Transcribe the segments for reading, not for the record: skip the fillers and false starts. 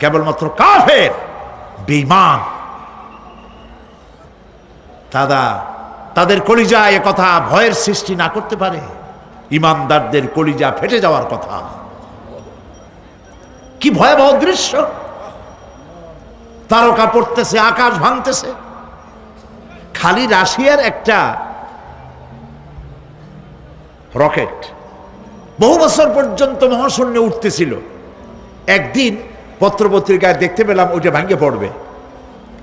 কেবলমাত্র কাফের, বেঈমান। তাদের কলিজায় এ কথা ভয়ের সৃষ্টি না করতে পারে? ইমানদারদের কলিজা ফেটে যাওয়ার কথা। কি ভয়াবহ দৃশ্য! তারকা পড়তেছে, আকাশ ভাঙতেছে। খালি রাশিয়ার একটা রকেট বহু বছর পর্যন্ত মহাশূন্যে উঠতেছিল। একদিন পত্রপত্রিকায় দেখতে পেলাম ওইটা ভাঙ্গে পড়বে,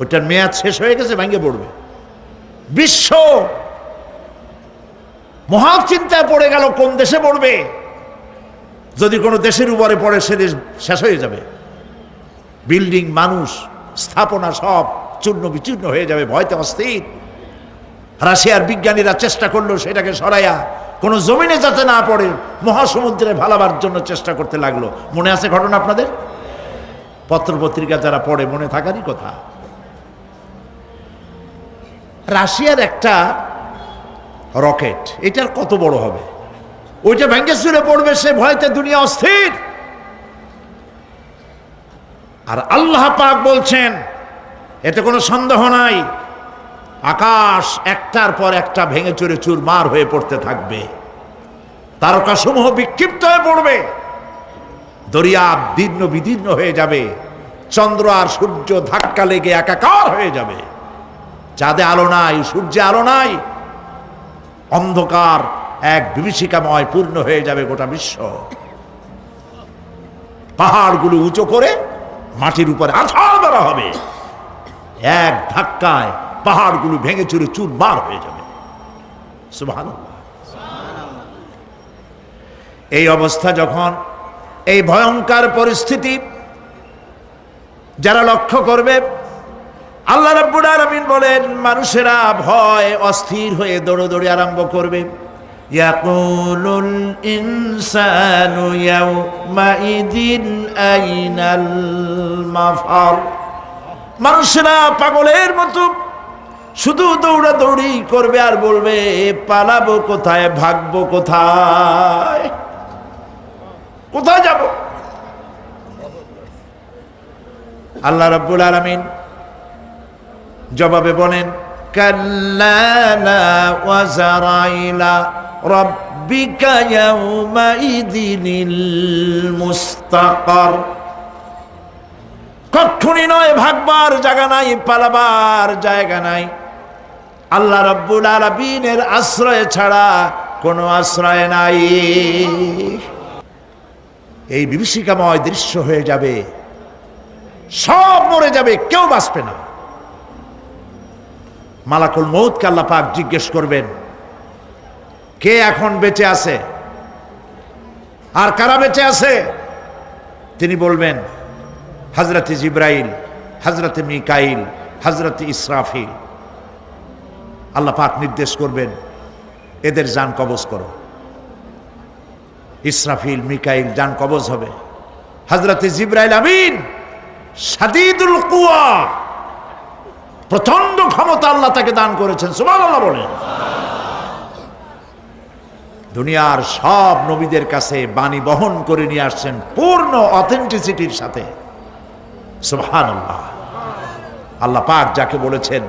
ওইটার মেয়াদ শেষ হয়ে গেছে, ভাঙ্গে পড়বে। বিশ্ব মহাচিন্তায় পড়ে গেল, কোন দেশে পড়বে? যদি কোনো দেশের উপরে পড়ে সে দেশ শেষ হয়ে যাবে। বিল্ডিং, মানুষ, স্থাপনা সব চূর্ণ বিচূর্ণ হয়ে যাবে। ভয়তে অস্থির। রাশিয়ার বিজ্ঞানীরা চেষ্টা করলো সেটাকে সরাইয়া কোনো জমিনে যাতে না পড়ে মহাসমুদ্রে ভালাবার জন্য চেষ্টা করতে লাগলো। মনে আছে ঘটনা আপনাদের? পত্রপত্রিকা যারা পড়ে মনে থাকারই কথা। রাশিয়ার একটা রকেট, এটার কত বড় হবে? ওইটা ভেঙে চুরে পড়বে, সে ভয়তে দুনিয়া অস্থির। আর আল্লাহ পাক বলছেন, এতে কোনো সন্দেহ নাই, আকাশ একটার পর একটা ভেঙে চুরে চুরমার হয়ে পড়তে থাকবে, তারকাসমূহ বিক্ষিপ্ত হয়ে পড়বে, দরিয়া দীর্ণ বিদীর্ণ হয়ে যাবে, চন্দ্র আর সূর্য ধাক্কা লেগে একাকার হয়ে যাবে। চাঁদে আলো নাই, সূর্যে আলো নাই, অন্ধকার এক বিভীষিকাময় পূর্ণ হয়ে যাবে গোটা বিশ্ব। পাহাড়গুলো উঁচু করে মাটির উপরে আছাড় মারা হবে, এক ধাক্কায় পাহাড়গুলো ভেঙে চুরে চুরমার হয়ে যাবে। সুবহানাল্লাহ। এই অবস্থা যখন, এই ভয়ঙ্কর পরিস্থিতি যারা লক্ষ্য করবে, আল্লাহ রাব্বুল আলামিন বলেন মানুষেরা ভয় অস্থির হয়ে দৌড়াদৌড়ি আরম্ভ করবে। ইয়াকুলুল ইনসানু ইয়াউমাইদিন আইনাল মাফার। মানুষেরা পাগলের মতো শুধু দৌড়াদৌড়ি করবে আর বলবে পালাবো কোথায়, ভাগবো কোথায়, কোথায় যাব? আল্লাহ রাব্বুল আলামিন জবাবে বলেন কাল্লা লা ওয়াজারা ইলা রাব্বিকা ইয়াউমাইদিনিল মুস্তাকার। কখনই নয়, ভাগবার জায়গা নাই, পালাবার জায়গা নাই। আল্লাহ রাব্বুল আলামিনের আশ্রয় ছাড়া কোনো আশ্রয় নাই। এই বিভীষিকাময় দৃশ্য হয়ে যাবে, সব মরে যাবে, কেউ বাঁচবে না। মালাকুল মউতকে আল্লাহ পাক জিজ্ঞেস করবেন, কে এখন বেঁচে আছে আর কারা বেঁচে আছে? তিনি বলবেন হযরতে জিবরাইল, হযরতে মিকাইল, হযরতে ইসরাফিল। আল্লাহ পাক নির্দেশ করবেন এদের জান কবজ করো। ইসরাফিল, মিকাইল জান কবজ হবে। হযরতে জিবরাইল আমিন শাদীদুল কুওয়া, প্রচন্ড ক্ষমতা আল্লাহ তাকে দান করেছেন। সুবহানাল্লাহ বলেন। দুনিয়ার সব নবীদের কাছে বাণী বহন করে নিয়ে আসছেন পূর্ণ অথেন্টিসিটির সাথে। সুবহানাল্লাহ। আল্লাহ পাক যাকে বলেছেন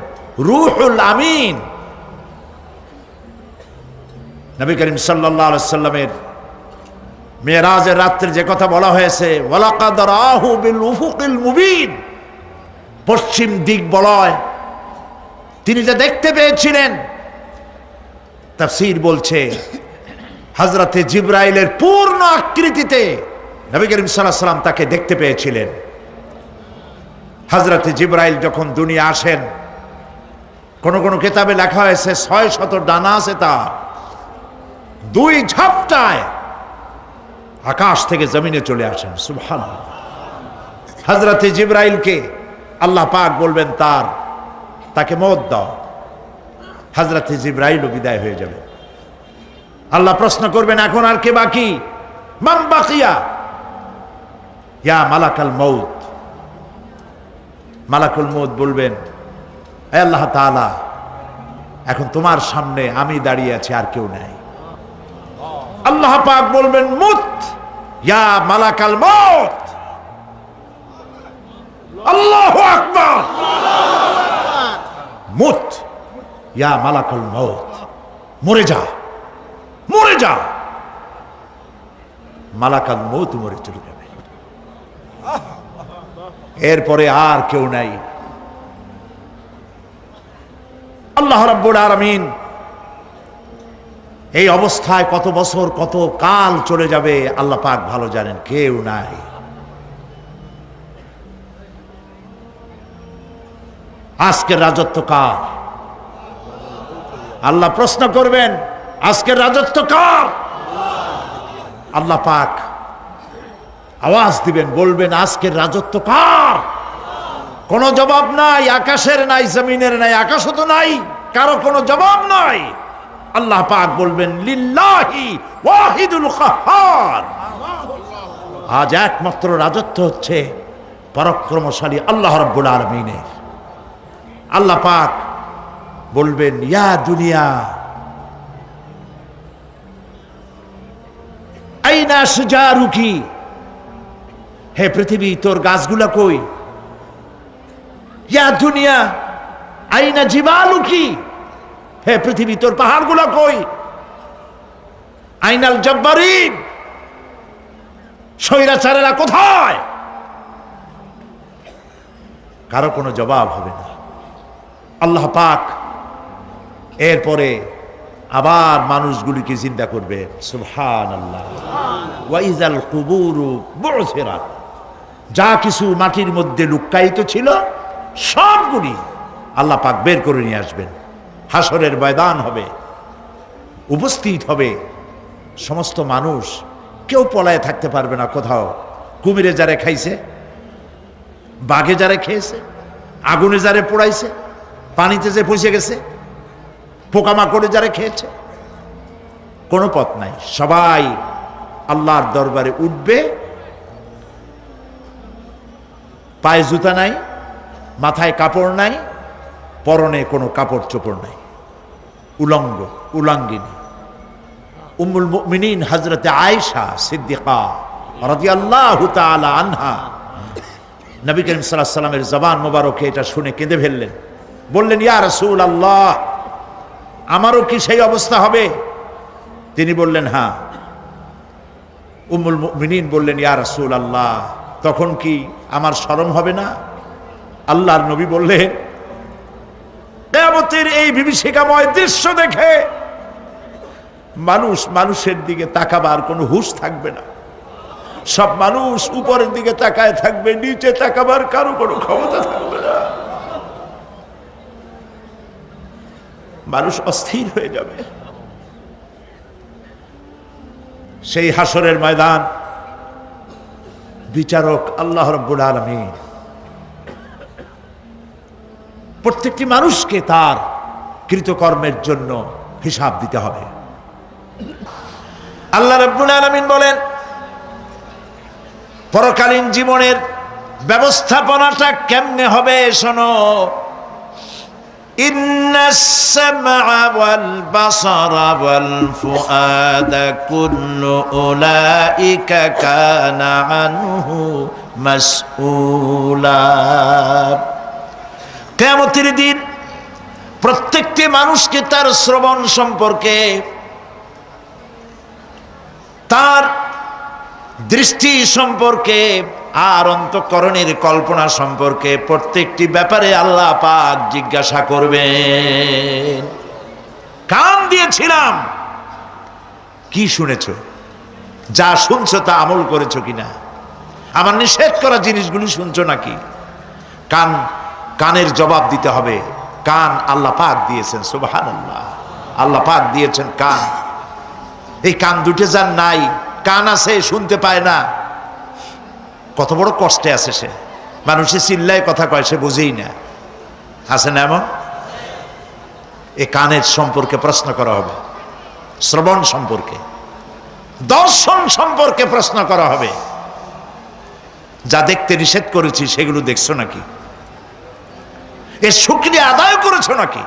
রূহুল আমিন। নবী করিম সাল্লাল্লাহু আলাইহি সাল্লামের মেরাজের রাত্রে যে কথা বলা হয়েছে, ওয়ালাকাদ রাহু বিল উফুকিল মুবিন, পশ্চিম দিক বলয় তিনি যা দেখতে পেয়েছিলেন, তাফসীর বলছে হযরতে জিবরাইলের পূর্ণ আকৃতিতে নবী করিম সাল্লাল্লাহু আলাইহি সাল্লাম তাকে দেখতে পেয়েছিলেন। হযরতে জিবরাইল যখন দুনিয়া আসেন, কোন কোন কিতাবে লেখা হয়েছে 600 ডানা আছে তার, দুই ঝাপটায় আকাশ থেকে জমিনে চলে আসেন। সুবহানাল্লাহ। হযরতে জিবরাইলকে আল্লাহ পাক বলবেন তাকে মওত দাও। হযরতে জিবরাইলও বিদায় হয়ে যাবে। আল্লাহ প্রশ্ন করবেন এখন আর কে বাকি? মান বাকিয়া ইয়া মালাকাল মউত। মালাকুল মউত বলবেন হে আল্লাহ তাআলা, এখন তোমার সামনে আমি দাঁড়িয়ে আছি, আর কেউ নাই। আল্লাহ পাক বলবেন মুত ইয়া মালাকাল মউত। ইয়া মালাকুল মউত, মরে যা, মরে যা। মালাকুল মউত মরে চলে যাবে। এরপরে আর কেউ নাই। আল্লাহ রাব্বুল আলামিন এই অবস্থায় কত বছর কত কাল চলে যাবে আল্লাহ পাক ভালো জানেন, কেউ নাই। আজকের রাজত্ব কার? আল্লাহ প্রশ্ন করবেন, আজকের রাজত্ব কার? আল্লাহ পাক আওয়াজ দিবেন, বলবেন আজকের রাজত্ব কার? কোনো জবাব নাই, আকাশের নাই, জমিনের নাই, আকাশও তো নাই, কারো কোনো জবাব নাই। আল্লাহ পাক বলবেন লিল্লাহি ওয়াহিদুল কাহ্হার। আজ একমাত্র রাজত্ব হচ্ছে পরাক্রমশালী আল্লাহ রাব্বুল আলামিনের। আল্লাহ পাক বলবেন ইয়া দুনিয়া আইনা শুজারুকি, হে পৃথিবী তোর গাছগুলা কই? ইয়া দুনিয়া আইনা জিবালুকি, হে পৃথিবী তোর পাহাড়গুলা কই? আইনাল জব্বারিন, স্বৈরাচারেরা কোথায়? কারো কোনো জবাব হবে না। আল্লাহ পাক এরপরে আবার মানুষগুলিকে জিন্দা করবেন। সুবহানাল্লাহ। ওয়া ইযাল কুবুরু বু'সিরাত, যা কিছু মাটির মধ্যে লুক্কায়িত ছিল সবগুলি আল্লাহ পাক বের করে নিয়ে আসবেন। হাসরের ময়দান হবে, উপস্থিত হবে সমস্ত মানুষ, কেউ পলায় থাকতে পারবে না কোথাও। কুমিরে যারে খাইছে, বাঘে যারে খেয়েছে, আগুনে যারে পোড়াইছে, পানিতে যে পচে গেছে, পোকামাকড়ে যারা খেয়েছে, কোনো পথ নাই। সবাই আল্লাহর দরবারে উঠবে। পায়ে জুতা নাই, মাথায় কাপড় নাই, পরনে কোনো কাপড় চোপড় নাই, উলঙ্গ উলাঙ্গিনী। উম্মুল মুমিনিন হযরতে আয়েশা সিদ্দিকা রাদিয়াল্লাহু তাআলা আনহা, নবী করিম সাল্লাল্লাহু আলাইহি ওয়াসাল্লামের জবান মোবারকে এটা শুনে কেঁদে ফেললেন। বললেন ইয়া রাসূলুল্লাহ, আমারও কি সেই অবস্থা হবে? তিনি বললেন হ্যাঁ। উম্মুল মুমিনিন বললেন ইয়া রাসূলুল্লাহ, তখন কি আমার শরম হবে না? আল্লাহর নবী বললেন কিয়ামতের এই বিভীষিকাময় দৃশ্য দেখে মানুষ মানুষের দিকে তাকাবার কোনো হুঁশ থাকবে না। সব মানুষ উপরের দিকে তাকায় থাকবে, নিচে তাকাবার কারো কোনো ক্ষমতা থাকবে না। মানুষ অস্থির হয়ে যাবে। সেই হাসরের ময়দান, বিচারক আল্লাহ রাব্বুল আলামিন প্রত্যেকটি মানুষকে তার কৃতকর্মের জন্য হিসাব দিতে হবে। আল্লাহ রাব্বুল আলামিন বলেন পরকালীন জীবনের ব্যবস্থাপনাটা কেমনে হবে শোনো। ইন্নাস সামআ ওয়াল বাসারা ওয়াল ফুআদা কুল্লু উলাইকা কানা আনহু মাসউলা। কিয়ামতের দিন প্রত্যেকটি মানুষকে তার শ্রবণ সম্পর্কে, তার দৃষ্টি সম্পর্কে, আর অন্তঃকরণের কল্পনা সম্পর্কে প্রত্যেকটি ব্যাপারে আল্লাহ পাক জিজ্ঞাসা করবেন। কান দিয়েছিলাম, কি শুনেছ? যা শুনছো তা আমল করেছো কিনা? আমার নিষেধ করা জিনিসগুলি শুনছো নাকি? কানের জবাব দিতে হবে। কান আল্লাহ পাক দিয়েছেন, সুবহানাল্লাহ। আল্লাহ পাক দিয়েছেন কান। এই কান দুটো যার নাই, কান আছে শুনতে পায় না, কত বড় কষ্টে আছে সে। মানুষে চিল্লায় কথা কয়, সে বুঝেই না। আছে না এমন? এই কানের সম্পর্কে প্রশ্ন করা হবে, শ্রবণ সম্পর্কে, দর্শন সম্পর্কে প্রশ্ন করা হবে। যা দেখতে নিষেধ করেছি সেগুলো দেখছো নাকি? এর শুকরিয়া আদায় করেছো নাকি?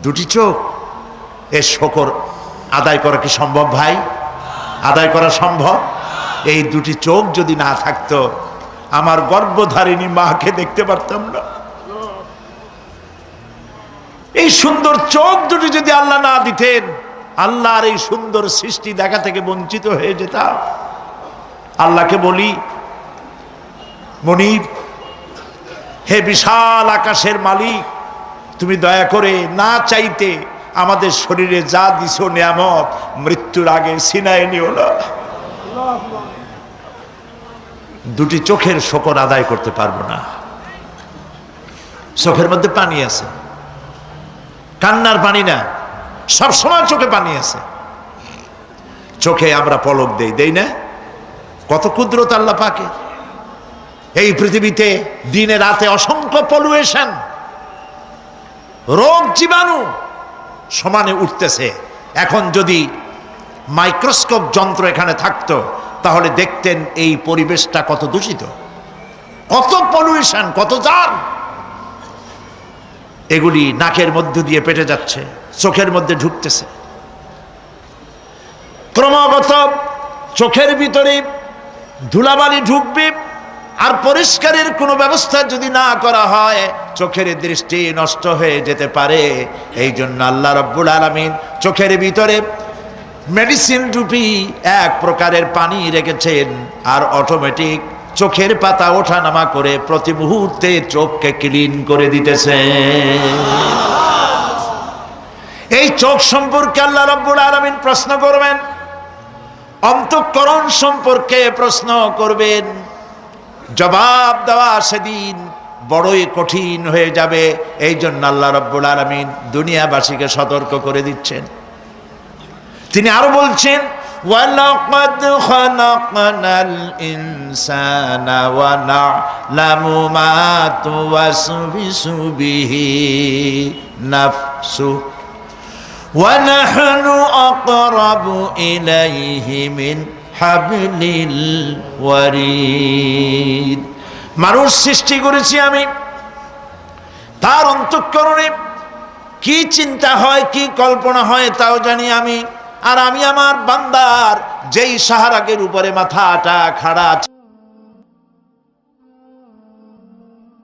দুটি চোখ, এর শুকর আদায় করা কি সম্ভব ভাই? আদায় করা সম্ভব? এই দুটি চোখ যদি না থাকতো আমার গর্ভধারিণী মাকে দেখতে পারতাম না। এই সুন্দর চোখ দুটি যদি আল্লাহ না দিতেন, আল্লাহর এই সুন্দর সৃষ্টি দেখা থেকে বঞ্চিত হয়ে যেতাম। আল্লাহকে বলি, মনির, হে বিশাল আকাশের মালিক, তুমি দয়া করে না চাইতে আমাদের শরীরে যা দিছো নিয়ামত, মৃত্যুর আগে ছিনায় নিও না। দুটি চোখের শকর আদায় করতে পারবো না। চোখের মধ্যে পানি আছে, কান্নার পানি না, সবসময় চোখে পানি আছে। চোখে আমরা পলক দেই না? কত কুদরত আল্লাহ পাকে। এই পৃথিবীতে দিনে রাতে অসংখ্য পলুয়েশন, রোগ জীবাণু সমানে উঠতেছে। এখন যদি মাইক্রোস্কোপ যন্ত্র এখানে থাকতো তাহলে দেখতেন এই পরিবেশটা কত দূষিত, কত পলুয়েশন, কত জার। এগুলি নাকের মধ্য দিয়ে পেটে যাচ্ছে, চোখের মধ্যে ঢুকতেছে। ক্রমাগত চোখের ভিতরে ধুলাবালি ঢুকবে, আর পরিষ্কারের কোনো ব্যবস্থা যদি না করা হয় চোখের দৃষ্টি নষ্ট হয়ে যেতে পারে। এই জন্য আল্লাহ রাব্বুল আলামিন চোখের ভিতরে মেডিসিন রূপী এক প্রকারের পানি রেখেছেন, আর অটোমেটিক চোখের পাতা ওঠানামা করে প্রতি মুহূর্তে চোখকে ক্লিন করে দিতেছে। এই চোখ সম্পর্কে আল্লাহ রাব্বুল আলামিন প্রশ্ন করবেন, অন্তঃকরণ সম্পর্কে প্রশ্ন করবেন। জবাব দেওয়া সেদিন বড়ই কঠিন হয়ে যাবে। এই জন্য আল্লাহ রাব্বুল আলামিন দুনিয়াবাসীকে সতর্ক করে দিচ্ছেন। তিনি আরো বলছেন, ওয়ালাকাদ খালাকনাল ইনসানা ওয়া না'লামু মা তুওয়াসবিসু বিহি নাফসু ওয়া নাহনু আকরাবু ইলাইহি মিন হাবলিল ওয়ারিদ। মানুষ সৃষ্টি করেছি আমি, তার অন্তঃকরণে কি চিন্তা হয়, কি কল্পনা হয় তাও জানি আমি। আর আমি আমার বান্দার যেই সাহারাকের উপরে মাথাটা খাড়া